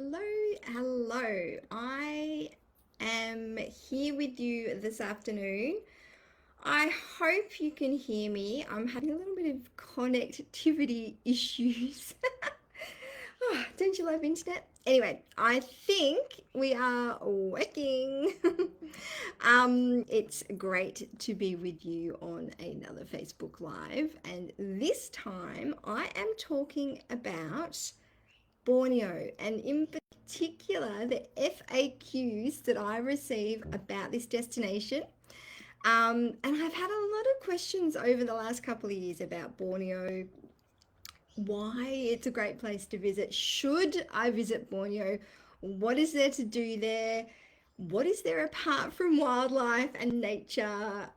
Hello, hello. I am here with you this afternoon. I hope you can hear me. I'm having a little bit of connectivity issues. Oh, don't you love internet? Anyway, I think we are working. It's great to be with you on another Facebook Live, and this time I am talking about Borneo, and in particular the FAQs that I receive about this destination. And I've had a lot of questions over the last couple of years about Borneo, why it's a great place to visit. Should I visit Borneo? What is there to do there? What is there apart from wildlife and nature?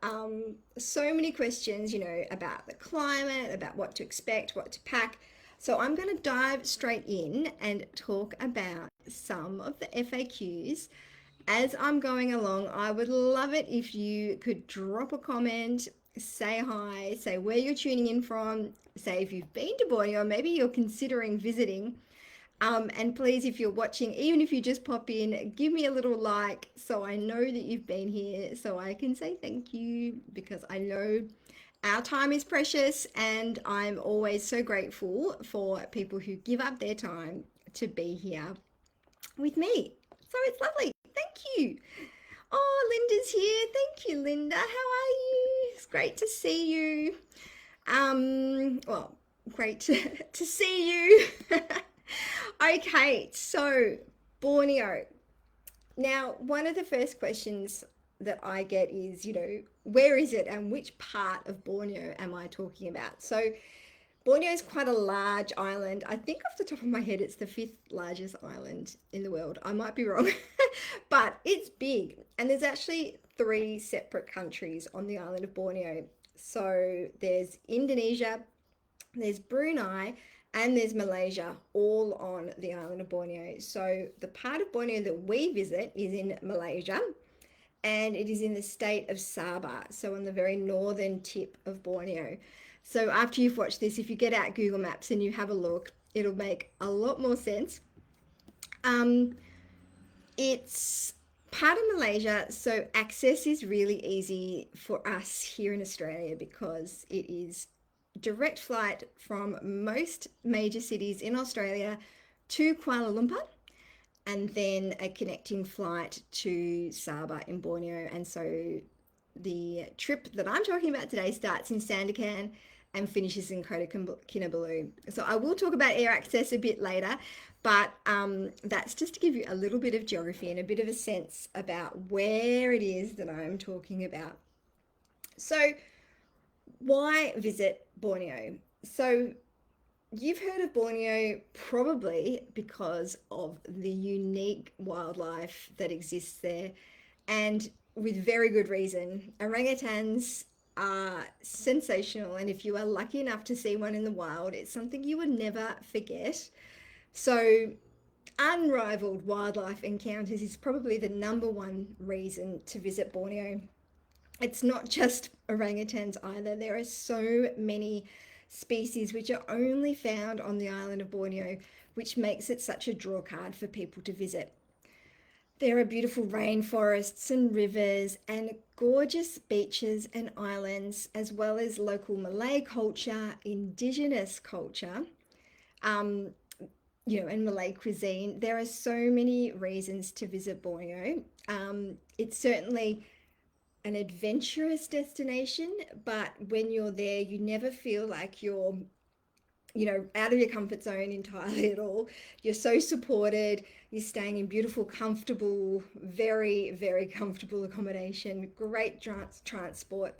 So many questions, about the climate, about what to expect, what to pack. So I'm going to dive straight in and talk about some of the FAQs as I'm going along. I would love it if you could drop a comment, say hi, say where you're tuning in from, say if you've been to Borneo, maybe you're considering visiting. And please, if you're watching, even if you just pop in, give me a little like so I know that you've been here, so I can say thank you, because I know our time is precious and I'm always so grateful for people who give up their time to be here with me. So it's lovely. Thank you. Oh, Linda's here. Thank you, Linda. How are you? It's great to see you. Well, great to see you. Okay, so Borneo. Now, one of the first questions that I get is, where is it and which part of Borneo am I talking about? So, Borneo is quite a large island. I think off the top of my head, it's the fifth largest island in the world. I might be wrong, but it's big. And there's actually three separate countries on the island of Borneo. So there's Indonesia, there's Brunei, and there's Malaysia, all on the island of Borneo. So the part of Borneo that we visit is in Malaysia, and it is in the state of Sabah, so on the very northern tip of Borneo. So after you've watched this, if you get out Google Maps and you have a look, it'll make a lot more sense. Um, it's part of Malaysia, so access is really easy for us here in Australia because it is direct flight from most major cities in Australia to Kuala Lumpur, and then a connecting flight to Sabah in Borneo. And so the trip that I'm talking about today starts in Sandakan and finishes in Kota Kinabalu. So I will talk about air access a bit later, but that's just to give you a little bit of geography and a bit of a sense about where it is that I'm talking about. So why visit Borneo? So you've heard of Borneo probably because of the unique wildlife that exists there, and with very good reason. Orangutans are sensational, and if you are lucky enough to see one in the wild, it's something you would never forget. So, unrivaled wildlife encounters is probably the number one reason to visit Borneo. It's not just orangutans either. There are so many species which are only found on the island of Borneo, which makes it such a draw card for people to visit. There are beautiful rainforests and rivers and gorgeous beaches and islands, as well as local Malay culture, indigenous culture, um, and Malay cuisine. There are so many reasons to visit Borneo. It's certainly an adventurous destination, but when you're there, you never feel like you're, out of your comfort zone entirely at all. You're so supported. You're staying in beautiful, comfortable, very, very comfortable accommodation, great transport.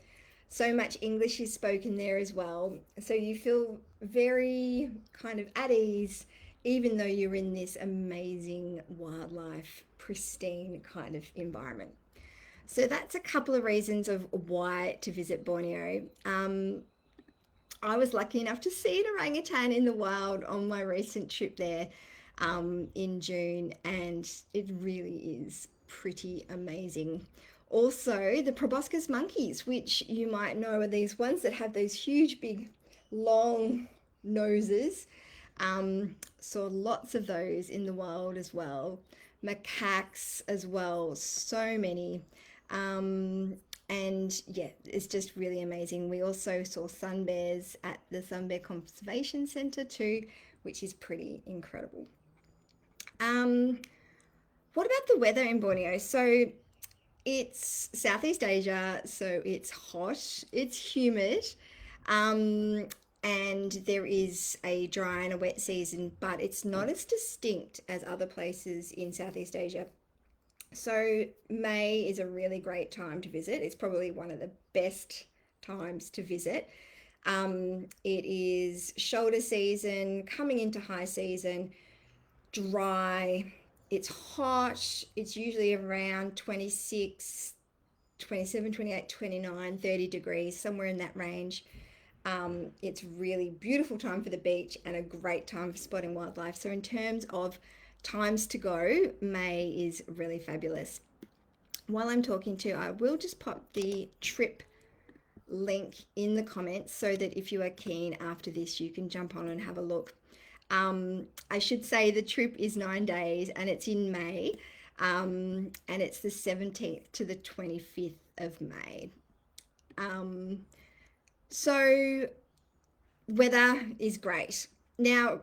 So much English is spoken there as well. So you feel very kind of at ease, even though you're in this amazing wildlife, pristine kind of environment. So that's a couple of reasons of why to visit Borneo. I was lucky enough to see an orangutan in the wild on my recent trip there in June, and it really is pretty amazing. Also, the proboscis monkeys, which you might know are these ones that have those huge, big, long noses. Saw lots of those in the wild as well. Macaques as well, so many. Um, and yeah, it's just really amazing. We also saw sun bears at the Sun Bear Conservation Centre too, which is pretty incredible. Um, what about the weather in Borneo? So it's Southeast Asia, so it's hot, it's humid, um, and there is a dry and a wet season, but it's not as distinct as other places in Southeast Asia. So May is a really great time to visit. It's probably one of the best times to visit. It is shoulder season, coming into high season, dry. It's hot. It's usually around 26, 27, 28, 29, 30 degrees, somewhere in that range. It's really beautiful time for the beach and a great time for spotting wildlife. So in terms of times to go, May is really fabulous. While I'm talking to you, I will just pop the trip link in the comments so that if you are keen after this, you can jump on and have a look. I should say the trip is 9 days and it's in May, and it's the 17th to the 25th of May. Um, so weather is great. Now,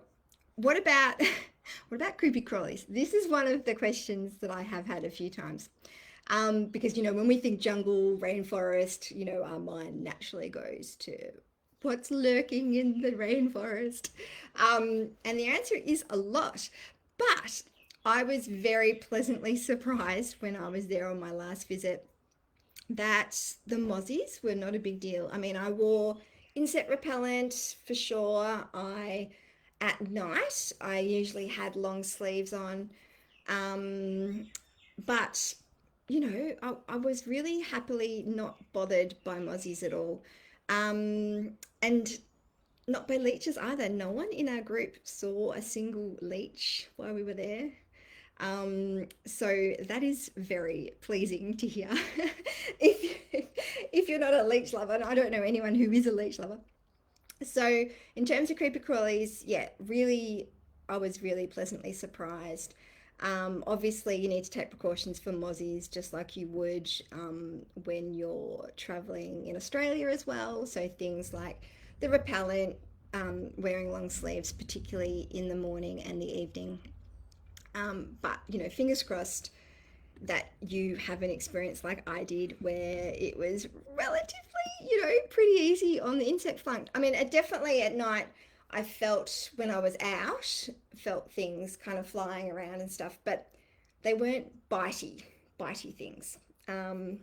what about what about creepy crawlies? This is one of the questions that I have had a few times. Because when we think jungle, rainforest, our mind naturally goes to what's lurking in the rainforest. And the answer is a lot. But I was very pleasantly surprised when I was there on my last visit that the mozzies were not a big deal. I mean, I wore insect repellent for sure. At night, I usually had long sleeves on. Um, but, I was really happily not bothered by mozzies at all. And not by leeches either. No one in our group saw a single leech while we were there. So that is very pleasing to hear. if you're not a leech lover, and I don't know anyone who is a leech lover. So in terms of creeper crawlies, yeah, really, I was really pleasantly surprised. Obviously, you need to take precautions for mozzies, just like you would when you're traveling in Australia as well. So things like the repellent, wearing long sleeves, particularly in the morning and the evening. But fingers crossed that you have an experience like I did where it was relatively, pretty easy on the insect front. I mean, definitely at night, I felt when I was out, felt things kind of flying around and stuff, but they weren't bitey things. And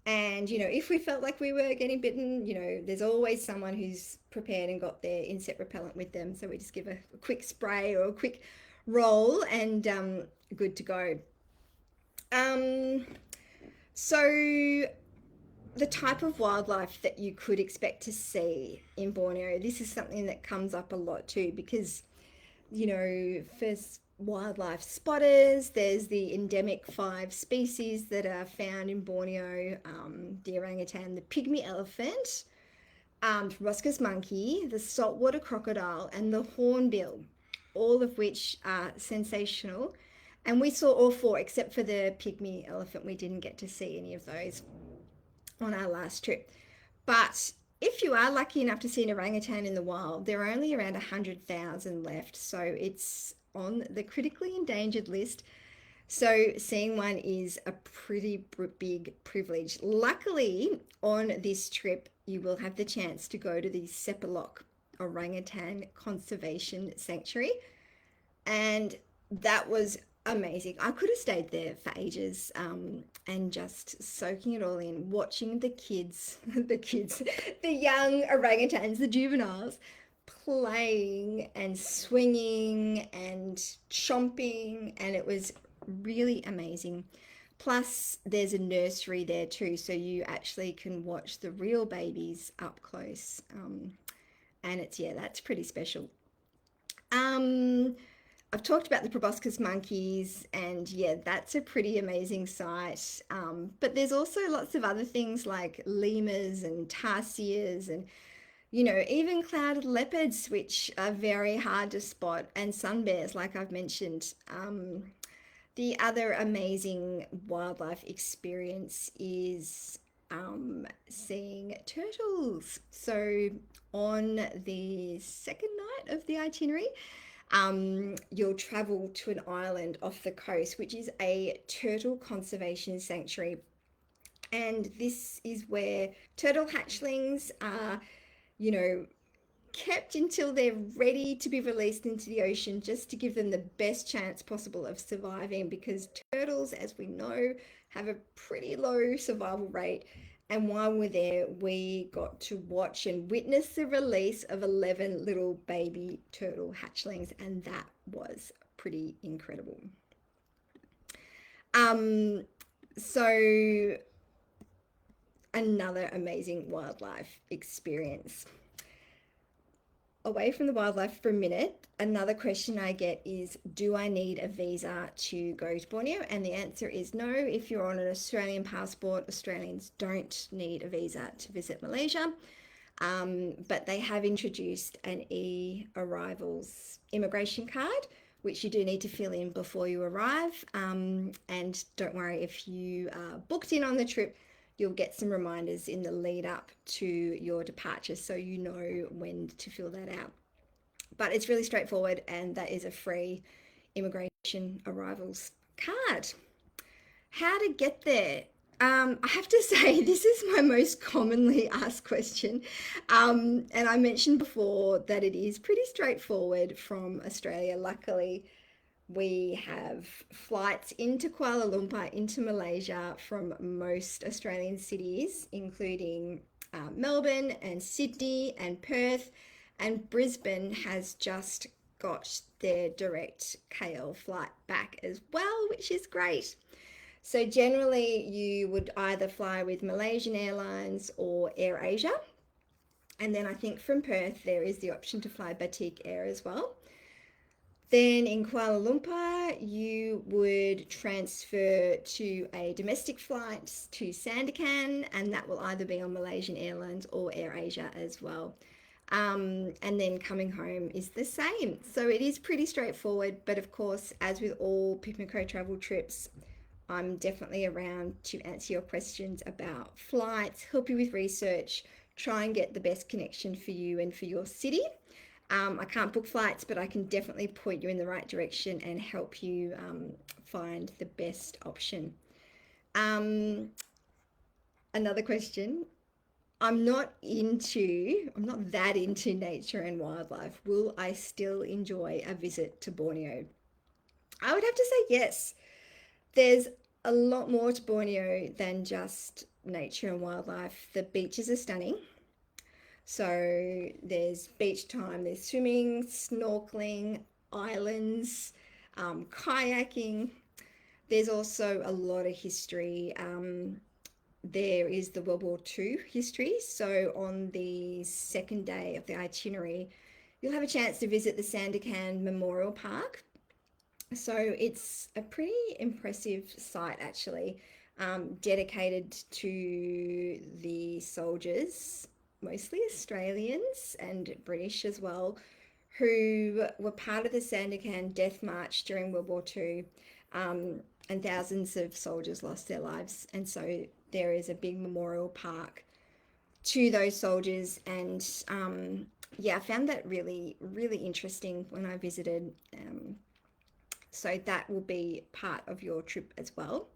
if we felt like we were getting bitten, there's always someone who's prepared and got their insect repellent with them. So we just give a quick spray or a quick roll and good to go. Um, so the type of wildlife that you could expect to see in Borneo, this is something that comes up a lot too, because, for wildlife spotters, there's the endemic 5 species that are found in Borneo, the orangutan, the pygmy elephant, proboscis monkey, the saltwater crocodile, and the hornbill, all of which are sensational. And we saw all 4 except for the pygmy elephant. We didn't get to see any of those on our last trip. But if you are lucky enough to see an orangutan in the wild, there are only around 100,000 left. So it's on the critically endangered list. So seeing one is a pretty big privilege. Luckily, on this trip, you will have the chance to go to the Sepalok Orangutan Conservation Sanctuary. And that was amazing. I could have stayed there for ages, and just soaking it all in, watching the kids, the young orangutans, the juveniles, playing and swinging and chomping, and it was really amazing. Plus, there's a nursery there too, so you actually can watch the real babies up close, and that's pretty special. Um, I've talked about the proboscis monkeys, and yeah, that's a pretty amazing sight. But there's also lots of other things like lemurs and tarsiers and Even clouded leopards, which are very hard to spot, and sun bears, like I've mentioned. The other amazing wildlife experience is seeing turtles. So, on the second night of the itinerary, you'll travel to an island off the coast, which is a turtle conservation sanctuary. And this is where turtle hatchlings are, you know, kept until they're ready to be released into the ocean, just to give them the best chance possible of surviving, because turtles, as we know, have a pretty low survival rate. And while we're there, we got to watch and witness the release of 11 little baby turtle hatchlings, and that was pretty incredible. Um, so another amazing wildlife experience. Away from the wildlife for a minute, another question I get is, do I need a visa to go to Borneo? And the answer is no. If you're on an Australian passport, Australians don't need a visa to visit Malaysia. But they have introduced an e-arrivals immigration card, which you do need to fill in before you arrive. And don't worry, if you are booked in on the trip, you'll get some reminders in the lead up to your departure, so you know when to fill that out. But it's really straightforward, and that is a free immigration arrivals card. How to get there? I have to say, this is my most commonly asked question. And I mentioned before that it is pretty straightforward from Australia. Luckily, we have flights into Kuala Lumpur, into Malaysia from most Australian cities, including Melbourne and Sydney and Perth. And Brisbane has just got their direct KL flight back as well, which is great. So generally, you would either fly with Malaysian Airlines or AirAsia. And then I think from Perth, there is the option to fly Batik Air as well. Then in Kuala Lumpur, you would transfer to a domestic flight to Sandakan, and that will either be on Malaysian Airlines or AirAsia as well. And then coming home is the same. So it is pretty straightforward, but of course, as with all Pipmico travel trips, I'm definitely around to answer your questions about flights, help you with research, try and get the best connection for you and for your city. I can't book flights, but I can definitely point you in the right direction and help you find the best option. Um, Another question. I'm not that into nature and wildlife. Will I still enjoy a visit to Borneo? I would have to say yes. There's a lot more to Borneo than just nature and wildlife. The beaches are stunning. So there's beach time, there's swimming, snorkeling, islands, kayaking. There's also a lot of history. There is the World War II history. So on the second day of the itinerary, you'll have a chance to visit the Sandakan Memorial Park. So it's a pretty impressive site, actually, dedicated to the soldiers, mostly Australians and British as well, who were part of the Sandakan Death March during World War II. And thousands of soldiers lost their lives. And so there is a big memorial park to those soldiers. And yeah, I found that really, really interesting when I visited. So that will be part of your trip as well.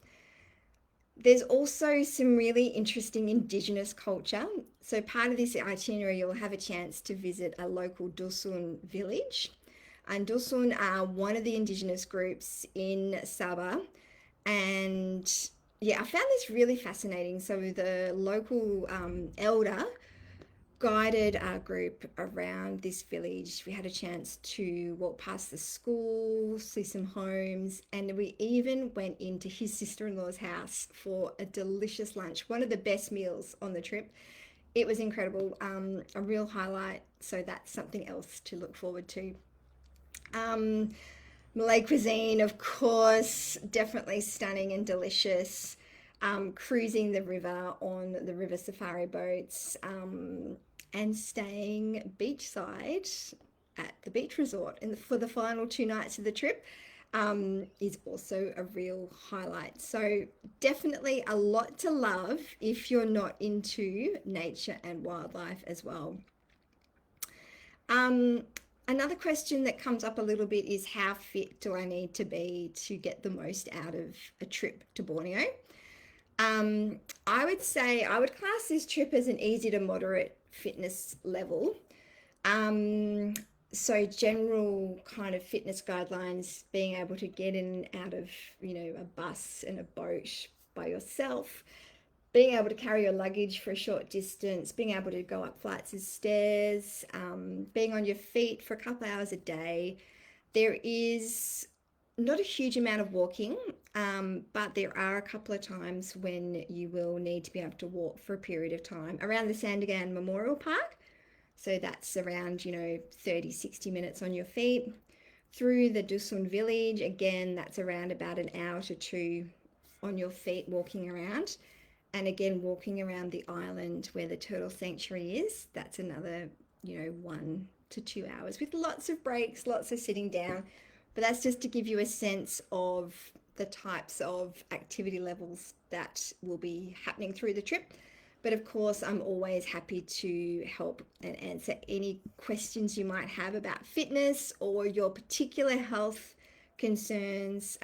There's also some really interesting Indigenous culture. So part of this itinerary, you'll have a chance to visit a local Dusun village. And Dusun are one of the Indigenous groups in Sabah. And yeah, I found this really fascinating. So the local elder guided our group around this village. We had a chance to walk past the school, see some homes, and we even went into his sister-in-law's house for a delicious lunch, one of the best meals on the trip. It was incredible, a real highlight. So that's something else to look forward to. Um, Malay cuisine, of course, definitely stunning and delicious. Cruising the river on the river safari boats. and staying beachside at the beach resort for the final 2 nights of the trip is also a real highlight. So definitely a lot to love if you're not into nature and wildlife as well. Um, Another question that comes up a little bit is how fit do I need to be to get the most out of a trip to Borneo? Um, I would say I would class this trip as an easy to moderate fitness level. Um, so general kind of fitness guidelines, being able to get in and out of, a bus and a boat by yourself, being able to carry your luggage for a short distance, being able to go up flights of stairs, being on your feet for a couple hours a day. There is not a huge amount of walking, but there are a couple of times when you will need to be able to walk for a period of time around the Sandagan Memorial Park. So that's around, 30, 60 minutes on your feet. Through the Dusun village, again, that's around about an hour to two on your feet walking around. And again, walking around the island where the turtle sanctuary is, that's another, 1 to 2 hours with lots of breaks, lots of sitting down. But that's just to give you a sense of the types of activity levels that will be happening through the trip. But of course, I'm always happy to help and answer any questions you might have about fitness or your particular health concerns.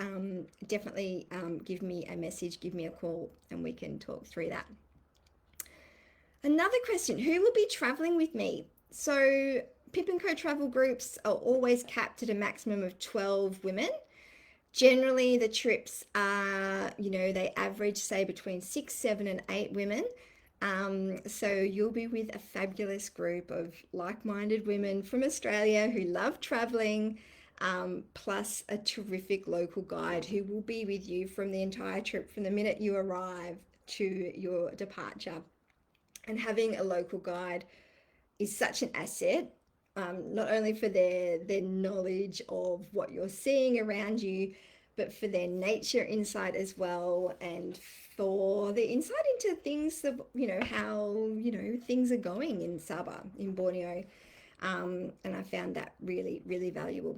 Definitely give me a message, give me a call, and we can talk through that. Another question, who will be traveling with me? So Pip and Co travel groups are always capped at a maximum of 12 women. Generally, the trips are, they average, say, between 6, 7, and 8 women. So you'll be with a fabulous group of like-minded women from Australia who love traveling, plus a terrific local guide who will be with you from the entire trip, from the minute you arrive to your departure. And having a local guide is such an asset, not only for their knowledge of what you're seeing around you, but for their nature insight as well, and for the insight into things that, how, things are going in Sabah, in Borneo. And I found that really, really valuable.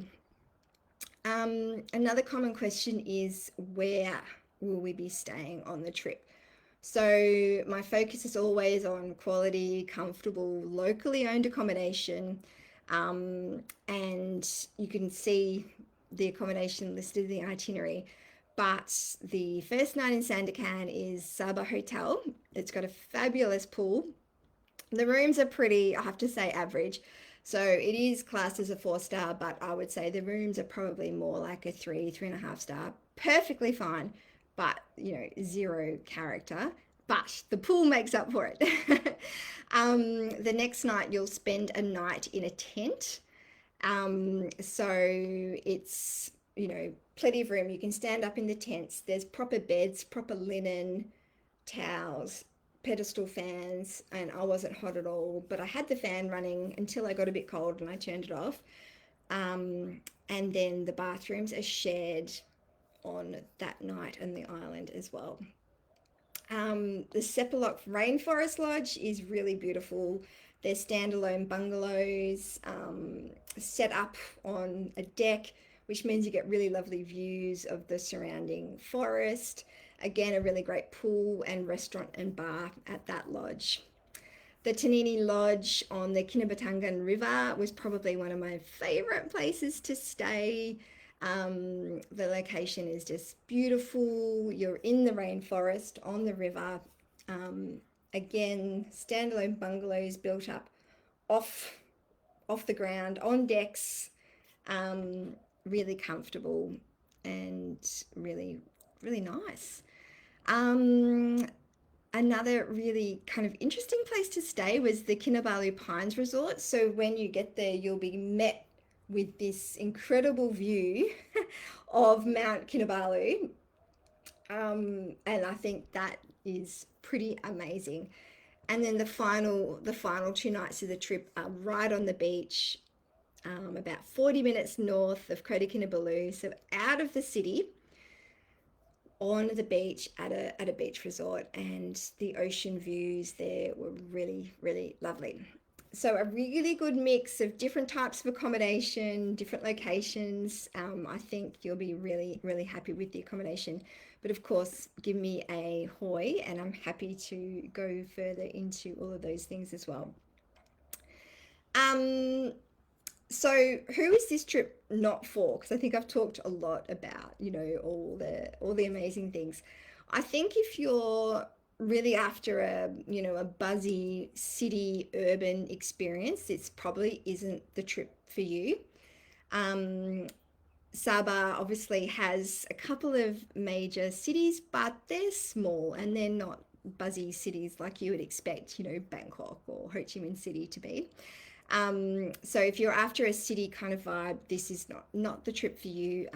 Another common question is, where will we be staying on the trip? So my focus is always on quality, comfortable, locally owned accommodation. And you can see the accommodation listed in the itinerary. But the first night in Sandakan is Sabah Hotel. It's got a fabulous pool. The rooms are pretty, I have to say, average. So it is classed as a 4-star, but I would say the rooms are probably more like a 3, 3.5 star. Perfectly fine, but zero character. But the pool makes up for it. The next night you'll spend a night in a tent. So it's, plenty of room. You can stand up in the tents. There's proper beds, proper linen, towels, pedestal fans, and I wasn't hot at all, but I had the fan running until I got a bit cold and I turned it off. And then the bathrooms are shared on that night on the island as well. The Sepalok Rainforest Lodge is really beautiful. They're standalone bungalows set up on a deck, which means you get really lovely views of the surrounding forest. Again, a really great pool and restaurant and bar at that lodge. The Tanini Lodge on the Kinabatangan River was probably one of my favorite places to stay. The location is just beautiful. You're in the rainforest on the river. Again, standalone bungalows built up off the ground on decks. Really comfortable and really, really nice. Another really kind of interesting place to stay was the Kinabalu Pines Resort. So when you get there, you'll be met with this incredible view of Mount Kinabalu. And I think that is pretty amazing. And then the final 2 nights of the trip are right on the beach, about 40 minutes north of Kota Kinabalu, so out of the city, on the beach at a beach resort, and the ocean views there were really, really lovely. So a really good mix of different types of accommodation, different locations. I think you'll be really, really happy with the accommodation. But of course, give me a hoy, and I'm happy to go further into all of those things as well. Um, so who is this trip not for? Because I think I've talked a lot about, all the amazing things. I think if you're really after a buzzy city urban experience, it's probably isn't the trip for you. Um, Sabah obviously has a couple of major cities, but they're small and they're not buzzy cities like you would expect, Bangkok or Ho Chi Minh City to be. So if you're after a city kind of vibe, this is not the trip for you.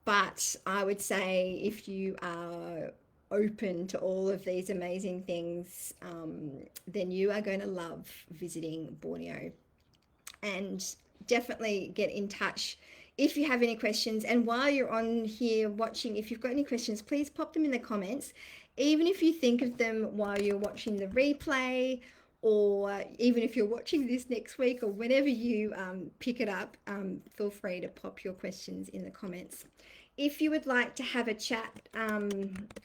But I would say if you are open to all of these amazing things, then you are going to love visiting Borneo. And definitely get in touch if you have any questions. And while you're on here watching, if you've got any questions, please pop them in the comments. Even if you think of them while you're watching the replay, or even if you're watching this next week, or whenever you pick it up, feel free to pop your questions in the comments. If you would like to have a chat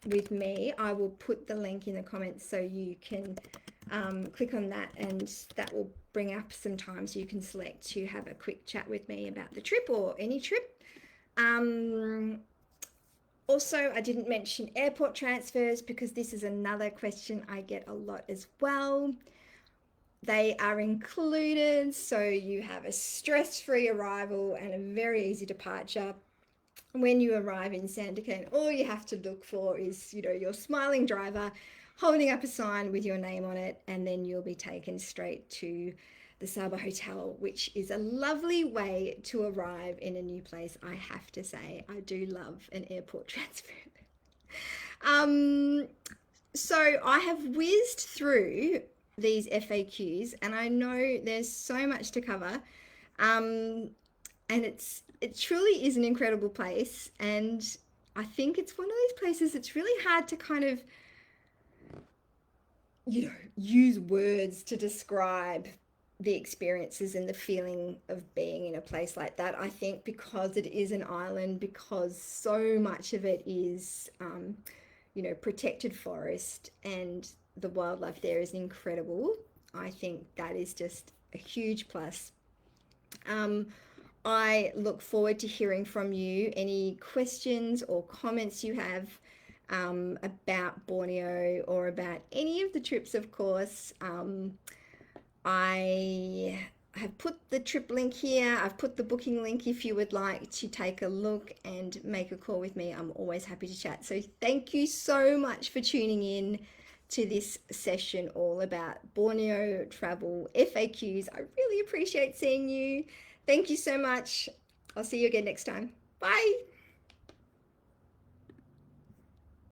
with me, I will put the link in the comments so you can click on that, and that will bring up some times you can select to have a quick chat with me about the trip or any trip. Um, Also, I didn't mention airport transfers because this is another question I get a lot as well. They are included, so you have a stress-free arrival and a very easy departure. When you arrive in Sandakan, all you have to look for is, your smiling driver holding up a sign with your name on it, and then you'll be taken straight to the Saba Hotel, which is a lovely way to arrive in a new place. I have to say, I do love an airport transfer. um, so I have whizzed through these FAQs, and I know there's so much to cover. Um, and it truly is an incredible place, and I think it's one of those places it's really hard to kind of use words to describe the experiences and the feeling of being in a place like that. I think because it is an island, because so much of it is protected forest, and the wildlife there is incredible. I think that is just a huge plus. um, I look forward to hearing from you. Any questions or comments you have about Borneo or about any of the trips, of course. I have put the trip link here. I've put the booking link if you would like to take a look and make a call with me. I'm always happy to chat. So thank you so much for tuning in to this session all about Borneo travel FAQs. I really appreciate seeing you. Thank you so much. I'll see you again next time. Bye.